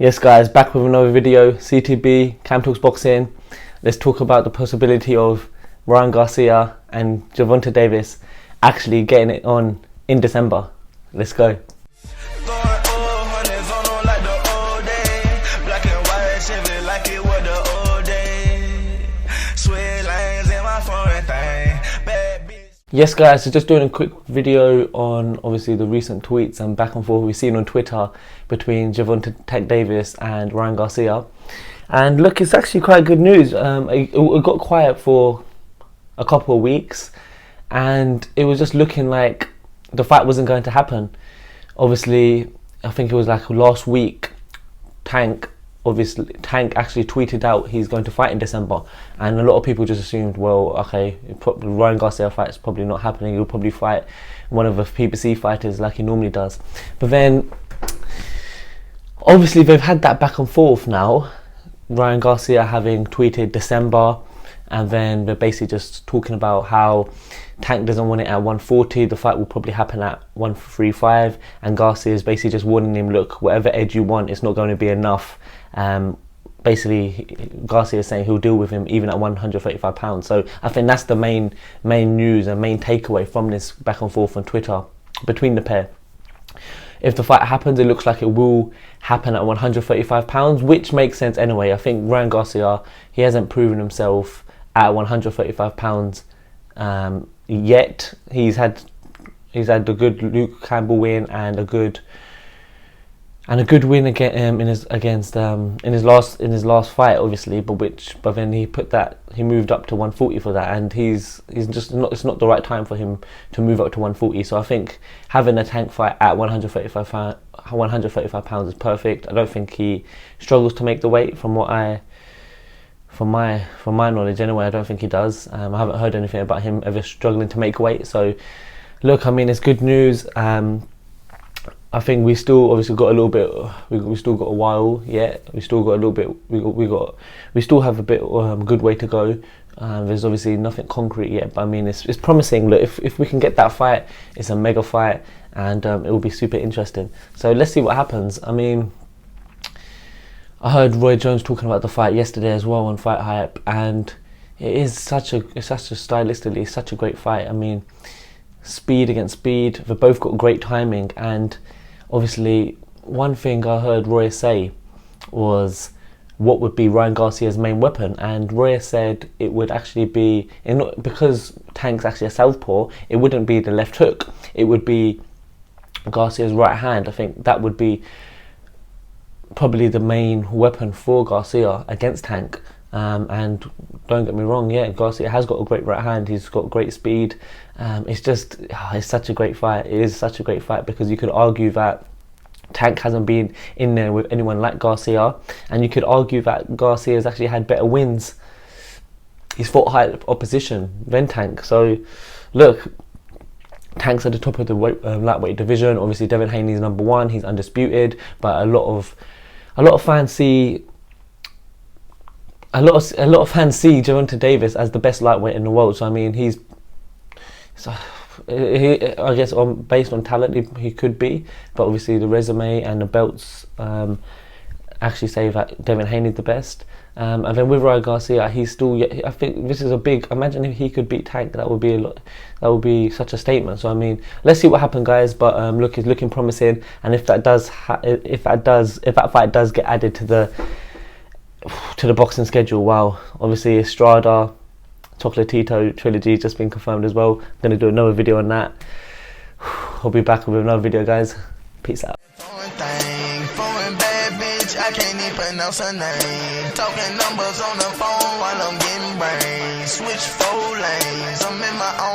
Yes guys, back with another video, CTB, Cam Talks Boxing. Let's talk about the possibility of Ryan Garcia and Gervonta Davis actually getting it on in December. Let's go. Yes guys, so just doing a quick video on obviously the recent tweets and back and forth we've seen on Twitter between Gervonta Davis and Ryan Garcia. And look, it's actually quite good news. It got quiet for a couple of weeks and it was just looking like the fight wasn't going to happen. Obviously, I think it was like last week, Tank actually tweeted out he's going to fight in December, and a lot of people just assumed, well, okay, Ryan Garcia fight is probably not happening. He'll probably fight one of the PBC fighters like he normally does. But then, obviously, they've had that back and forth now. Ryan Garcia having tweeted December, and then they're basically just talking about how Tank doesn't want it at 140, the fight will probably happen at 135, and Garcia is basically just warning him, look, whatever edge you want, it's not going to be enough. Basically, Garcia is saying he'll deal with him even at 135 pounds. So I think that's the main news and main takeaway from this back and forth on Twitter between the pair. If the fight happens, it looks like it will happen at 135 pounds, which makes sense anyway. I think Ryan Garcia, he hasn't proven himself at 135 pounds yet. He's had a good Luke Campbell win and a good win again in his last fight, obviously, but then he moved up to 140 for that, and he's just not, it's not the right time for him to move up to 140. So I think having a Tank fight at 135 pounds is perfect. I don't think he struggles to make the weight from my knowledge anyway. I don't think he does. I haven't heard anything about him ever struggling to make weight. So look, I mean, it's good news. I think we still obviously got a little bit. We still got a while yet. We still got a little bit. We still have a bit good way to go. There's obviously nothing concrete yet, but I mean it's promising. Look, if we can get that fight, it's a mega fight, and it will be super interesting. So let's see what happens. I mean, I heard Roy Jones talking about the fight yesterday as well on Fight Hype, and it's such a stylistically such a great fight. I mean, speed against speed. They've both got great timing, and obviously, one thing I heard Roy say was what would be Ryan Garcia's main weapon, and Roy said it would actually be, because Tank's actually a southpaw, it wouldn't be the left hook, it would be Garcia's right hand. I think that would be probably the main weapon for Garcia against Tank. And don't get me wrong, yeah, Garcia has got a great right hand, he's got great speed. It's such a great fight. It is such a great fight because you could argue that Tank hasn't been in there with anyone like Garcia, and you could argue that Garcia has actually had better wins. He's fought higher opposition than Tank. So look, Tank's at the top of the lightweight division. Obviously, Devin Haney's number one. He's undisputed, but a lot of fans see Gervonta Davis as the best lightweight in the world. So I mean, I guess based on talent, he could be, but obviously the resume and the belts actually say that Devin Haney's the best. And then with Ryan Garcia, he's still. I think this is a big. Imagine if he could beat Tank. That would be a lot. That would be such a statement. So I mean, let's see what happens, guys. But look, it's looking promising. And if that fight does get added to the boxing schedule, wow! Obviously, Estrada, Chocolatito trilogy just been confirmed as well. I'm gonna do another video on that. I'll be back with another video, guys. Peace out. I can't even pronounce her name. Talking numbers on the phone while I'm getting brains. Switch 4 lanes. I'm in my own